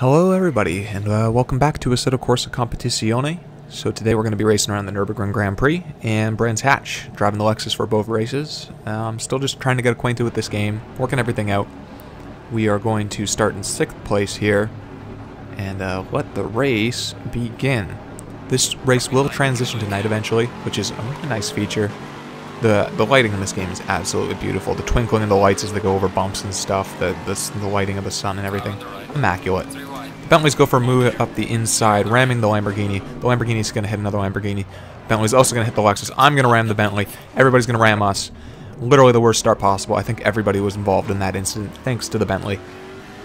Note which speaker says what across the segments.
Speaker 1: Hello everybody, and welcome back to Assetto Corsa Competizione. So today we're going to be racing around the Nurburgring Grand Prix, and Brands Hatch, driving the Lexus for both races. I'm still just trying to get acquainted with this game, working everything out. We are going to start in 6th place here, and let the race begin. This race will transition to night eventually, which is a really nice feature. The lighting in this game is absolutely beautiful. The twinkling of the lights as they go over bumps and stuff, the lighting of the sun and everything, immaculate. Bentleys go for a move up the inside, ramming the Lamborghini. The Lamborghini's going to hit another Lamborghini. Bentley's also going to hit the Lexus. I'm going to ram the Bentley. Everybody's going to ram us. Literally the worst start possible. I think everybody was involved in that incident, thanks to the Bentley.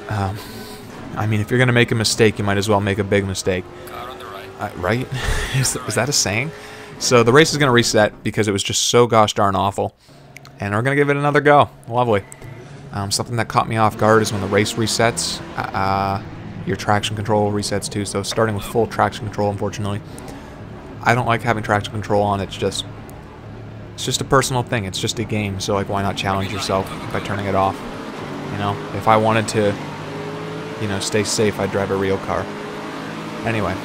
Speaker 1: I mean, if you're going to make a mistake, you might as well make a big mistake. Right? Is that a saying? So the race is going to reset because it was just so gosh darn awful. And we're going to give it another go. Lovely. Something that caught me off guard is when the race resets. Your traction control resets too, so starting with full traction control, unfortunately. I don't like having traction control on. It's just a personal thing. It's just a game, so like, why not challenge yourself by turning it off? You know, if I wanted to, you know, stay safe, I'd drive a real car. Anyway,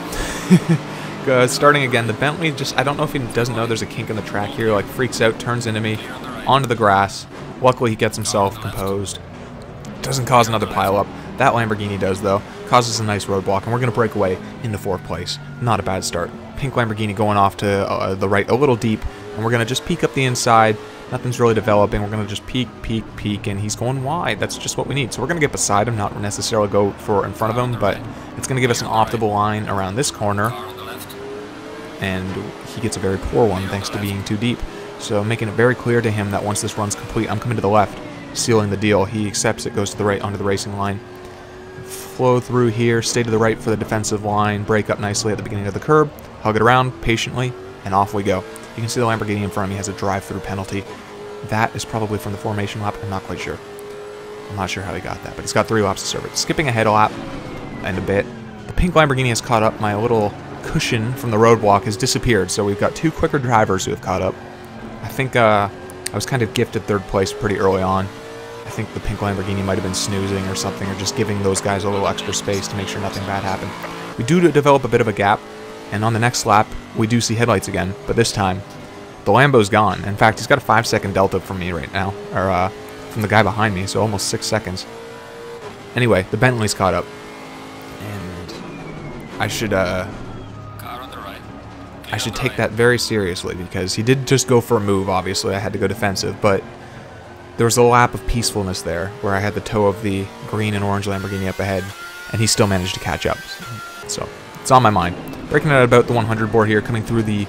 Speaker 1: starting again, the Bentley just, I don't know if he doesn't know there's a kink in the track here, like freaks out, turns into me, onto the grass. Luckily, he gets himself composed. Doesn't cause another pileup. That Lamborghini does, though. Causes a nice roadblock, and we're going to break away into 4th place. Not a bad start. Pink Lamborghini going off to the right a little deep, and we're going to just peek up the inside. Nothing's really developing. We're going to just peek, and he's going wide. That's just what we need. So we're going to get beside him, not necessarily go for in front of him, but it's going to give us an optimal line around this corner, and he gets a very poor one thanks to being too deep. So making it very clear to him that once this run's complete, I'm coming to the left, sealing the deal. He accepts it, goes to the right onto the racing line. Flow through here, stay to the right for the defensive line, break up nicely at the beginning of the curb, hug it around patiently, and off we go. You can see the Lamborghini in front of me has a drive-through penalty. That is probably from the formation lap. I'm not quite sure. I'm not sure how he got that, but he's got 3 laps to serve it. Skipping ahead a lap and a bit. The pink Lamborghini has caught up. My little cushion from the roadblock has disappeared, so we've got 2 quicker drivers who have caught up. I think I was kind of gifted 3rd place pretty early on. I think the pink Lamborghini might have been snoozing or something, or just giving those guys a little extra space to make sure nothing bad happened. We do develop a bit of a gap, and on the next lap, we do see headlights again, but this time, the Lambo's gone. In fact, he's got a 5-second delta from me right now, or from the guy behind me, so almost 6 seconds. Anyway, the Bentley's caught up, and I should take that very seriously, because he did just go for a move, obviously. I had to go defensive, but there was a lap of peacefulness there where I had the toe of the green and orange Lamborghini up ahead, and he still managed to catch up. So it's on my mind. Breaking it at about the 100 board here, coming through the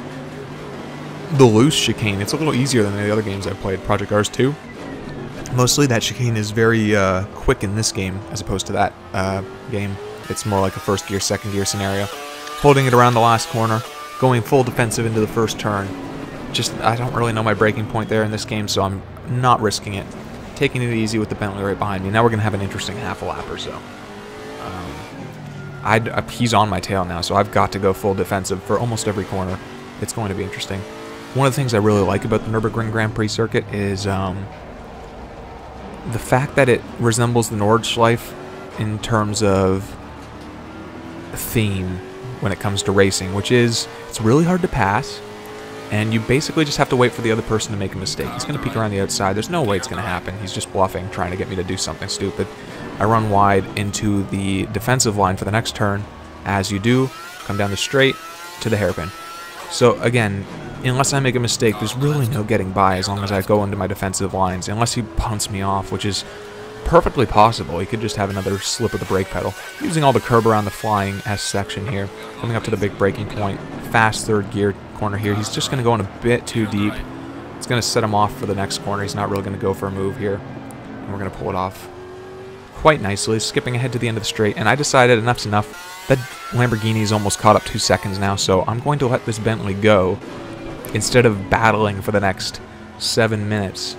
Speaker 1: loose chicane. It's a little easier than the other games I've played, Project Cars 2. Mostly that chicane is very quick in this game as opposed to that game. It's more like a 1st gear, 2nd gear scenario. Holding it around the last corner, going full defensive into the first turn. Just, I don't really know my breaking point there in this game, so I'm not risking it. Taking it easy with the Bentley right behind me. Now we're going to have an interesting half a lap or so. He's on my tail now, so I've got to go full defensive for almost every corner. It's going to be interesting. One of the things I really like about the Nürburgring Grand Prix circuit is the fact that it resembles the Nordschleife in terms of theme when it comes to racing, which is, it's really hard to pass, and you basically just have to wait for the other person to make a mistake. He's going to peek around the outside. There's no way it's going to happen. He's just bluffing, trying to get me to do something stupid. I run wide into the defensive line for the next turn. As you do, come down the straight to the hairpin. So again, unless I make a mistake, there's really no getting by as long as I go into my defensive lines, unless he punts me off, which is perfectly possible. He could just have another slip of the brake pedal. Using all the curb around the flying S section here, coming up to the big braking point, fast 3rd gear corner here. He's just going to go in a bit too deep. It's going to set him off for the next corner. He's not really going to go for a move here, and we're going to pull it off quite nicely, skipping ahead to the end of the straight, and I decided enough's enough. That Lamborghini's almost caught up 2 seconds now, so I'm going to let this Bentley go instead of battling for the next 7 minutes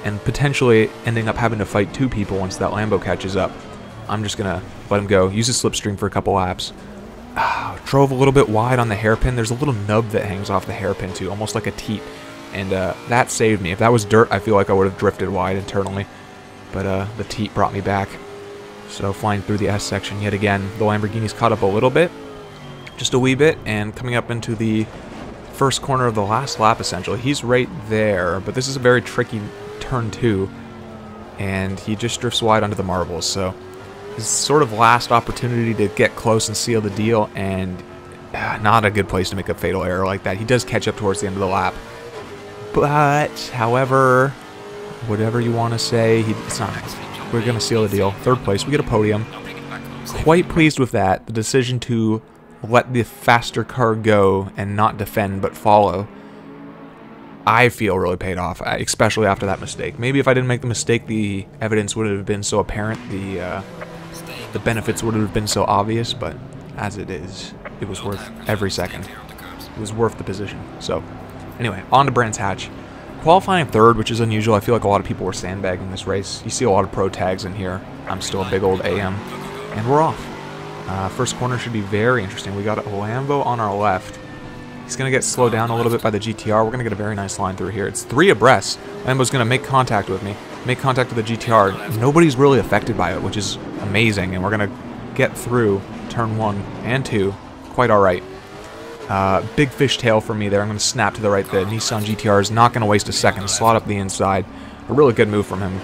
Speaker 1: and potentially ending up having to fight 2 people once that Lambo catches up. I'm just going to let him go, use his slipstream for a couple laps. Drove a little bit wide on the hairpin. There's a little nub that hangs off the hairpin too, almost like a teat, and that saved me. If that was dirt, I feel like I would have drifted wide internally, but the teat brought me back. So flying through the S section yet again. The Lamborghini's caught up a little bit, just a wee bit, and coming up into the first corner of the last lap, essentially. He's right there, but this is a very tricky turn 2, and he just drifts wide onto the marbles, so his sort of last opportunity to get close and seal the deal, and not a good place to make a fatal error like that. He does catch up towards the end of the lap, but, however, whatever you want to say, it's not. We're going to seal the deal. Third place, we get a podium. Quite pleased with that. The decision to let the faster car go and not defend but follow, I feel really paid off, especially after that mistake. Maybe if I didn't make the mistake, the evidence would have been so apparent, the benefits would have been so obvious, but as it is, it was worth every second. It was worth the position. So, anyway, on to Brands Hatch. Qualifying third, which is unusual. I feel like a lot of people were sandbagging this race. You see a lot of pro tags in here. I'm still a big old AM, and we're off. First corner should be very interesting. We got a Lambo on our left. He's going to get slowed down a little bit by the GTR. We're going to get a very nice line through here. It's 3 abreast. Lambo's going to make contact with me, make contact with the GTR. Nobody's really affected by it, which is amazing, and we're going to get through turn 1 and 2 quite all right. Big fishtail for me there. I'm going to snap to the right. The Nissan GTR is not going to waste a second. Slot up the inside. A really good move from him.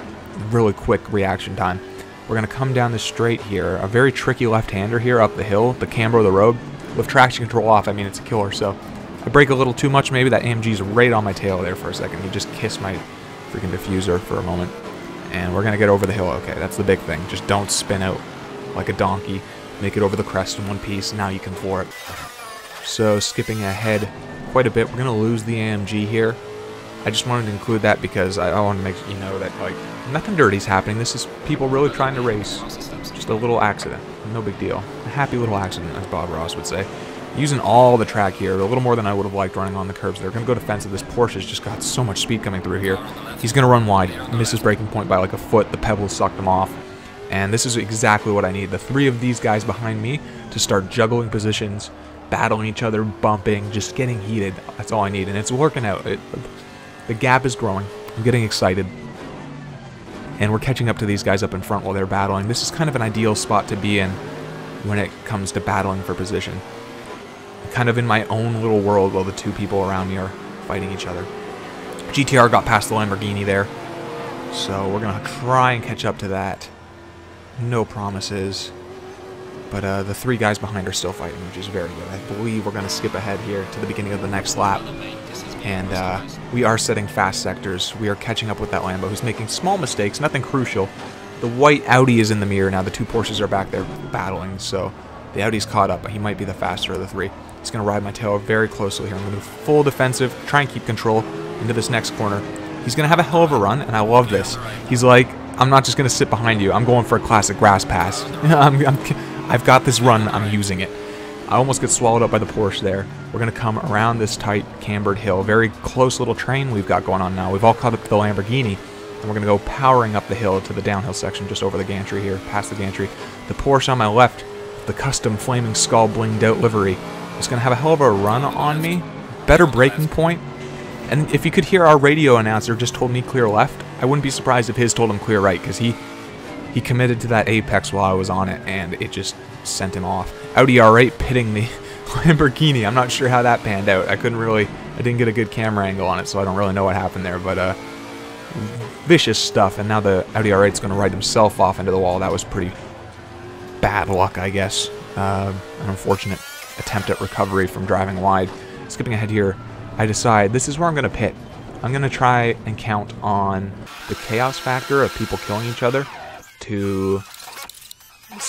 Speaker 1: Really quick reaction time. We're going to come down the straight here. A very tricky left-hander here up the hill, the camber of the road. With traction control off, I mean, it's a killer. So I brake a little too much, maybe. That AMG's right on my tail there for a second. He just kissed my freaking diffuser for a moment. And we're going to get over the hill. Okay, that's the big thing. Just don't spin out like a donkey. Make it over the crest in one piece. Now you can floor it. So skipping ahead quite a bit. We're going to lose the AMG here. I just wanted to include that because I want to make you know that, like, nothing dirty is happening. This is people really trying to race. Just a little accident. No big deal. A happy little accident, as Bob Ross would say. Using all the track here, a little more than I would have liked running on the curbs there. Going to go defensive. This Porsche's just got so much speed coming through here. He's going to run wide. Misses braking point by like a foot. The pebbles sucked him off. And this is exactly what I need. The 3 of these guys behind me to start juggling positions, battling each other, bumping, just getting heated. That's all I need. And it's working out. The gap is growing. I'm getting excited. And we're catching up to these guys up in front while they're battling. This is kind of an ideal spot to be in when it comes to battling for position. I'm kind of in my own little world while the 2 people around me are fighting each other. GTR got past the Lamborghini there. So we're going to try and catch up to that. No promises. But the 3 guys behind are still fighting, which is very good. I believe we're going to skip ahead here to the beginning of the next lap. And we are setting fast sectors. We are catching up with that Lambo, who's making small mistakes, nothing crucial. The white Audi is in the mirror now. The 2 Porsches are back there battling, so the Audi's caught up, but he might be the faster of the 3. He's going to ride my tail very closely here. I'm going to move full defensive, try and keep control into this next corner. He's going to have a hell of a run, and I love this. He's like, I'm not just going to sit behind you. I'm going for a classic grass pass. I've got this run. I'm using it. I almost get swallowed up by the Porsche there. We're going to come around this tight cambered hill. Very close little train we've got going on now. We've all caught up to the Lamborghini, and we're going to go powering up the hill to the downhill section just over the gantry here, past the gantry. The Porsche on my left, the custom Flaming Skull blinged out livery, is going to have a hell of a run on me. Better braking point. And if you could hear our radio announcer just told me clear left, I wouldn't be surprised if his told him clear right, because he committed to that apex while I was on it, and it just sent him off. Audi R8 pitting the Lamborghini. I'm not sure how that panned out. I didn't get a good camera angle on it, so I don't really know what happened there, but vicious stuff. And now the Audi R8 is going to ride himself off into the wall. That was pretty bad luck, I guess. An unfortunate attempt at recovery from driving wide. Skipping ahead here, I decide this is where I'm going to pit. I'm going to try and count on the chaos factor of people killing each other to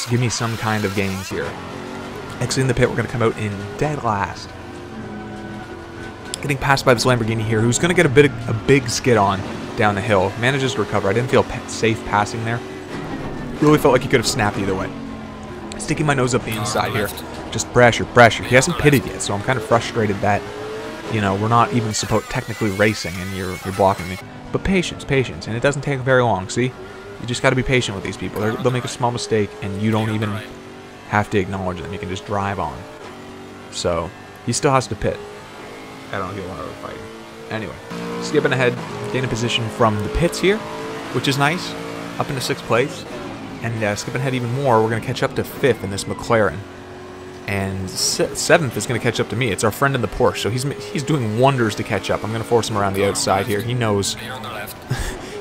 Speaker 1: give me some kind of gains here. Exiting the pit, we're going to come out in dead last. Getting passed by this Lamborghini here, who's going to get a big skid on down the hill. Manages to recover. I didn't feel safe passing there. Really felt like he could have snapped either way. Sticking my nose up the inside here. Just pressure, pressure. He hasn't pitted yet, so I'm kind of frustrated that, you know, we're not even technically racing and you're blocking me. But patience, patience, and it doesn't take very long, see? You just got to be patient with these people. They'll make a small mistake, and you don't even have to acknowledge them. You can just drive on. So, he still has to pit. I don't know if he'll want to fight. Anyway, skipping ahead, gain a position from the pits here, which is nice. Up into 6th place. And skipping ahead even more, we're going to catch up to 5th in this McLaren. And 7th is going to catch up to me. It's our friend in the Porsche, so he's doing wonders to catch up. I'm going to force him around the outside here. He knows.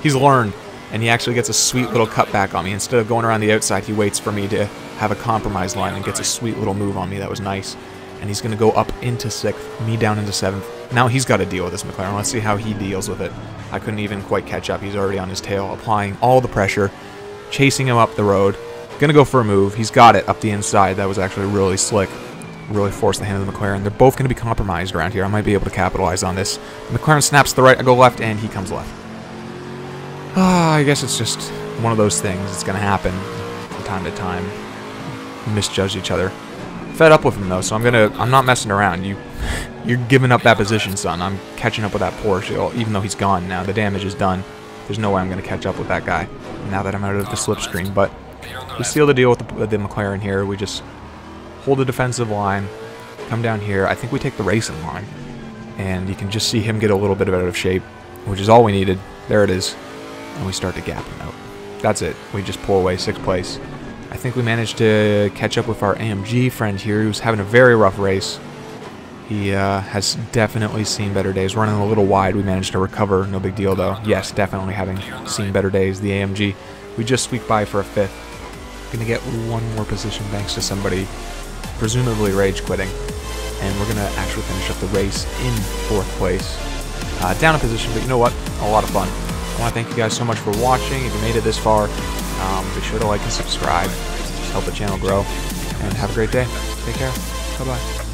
Speaker 1: He's learned, and he actually gets a sweet little cutback on me. Instead of going around the outside, he waits for me to have a compromise line and gets a sweet little move on me. That was nice. And he's going to go up into 6th, me down into 7th. Now he's got to deal with this McLaren. Let's see how he deals with it. I couldn't even quite catch up. He's already on his tail, applying all the pressure, chasing him up the road. Gonna go for a move. He's got it up the inside. That was actually really slick. Really forced the hand of the McLaren. They're both going to be compromised around here. I might be able to capitalize on this. The McLaren snaps to the right. I go left, and he comes left. I guess it's just one of those things. It's going to happen from time to time. Misjudge each other. Fed up with him though, so I'm not messing around. You're giving up that position, son. I'm catching up with that Porsche, even though he's gone now. The damage is done. There's no way I'm going to catch up with that guy now that I'm out of the slipstream. But we seal the deal with the McLaren here. We just hold the defensive line, come down here. I think we take the racing line, and you can just see him get a little bit out of shape, which is all we needed. There it is, and we start to gap him out. That's it. We just pull away 6th place. I think we managed to catch up with our AMG friend here, who's having a very rough race. He has definitely seen better days. Running a little wide, we managed to recover. No big deal, though. Yes, definitely having seen better days. The AMG, we just squeaked by for a 5th. Gonna get one more position thanks to somebody presumably rage quitting. And we're gonna actually finish up the race in 4th place. Down a position, but you know what? A lot of fun. I want to thank you guys so much for watching. If you made it this far, be sure to like and subscribe. Just help the channel grow. And have a great day. Take care. Bye-bye.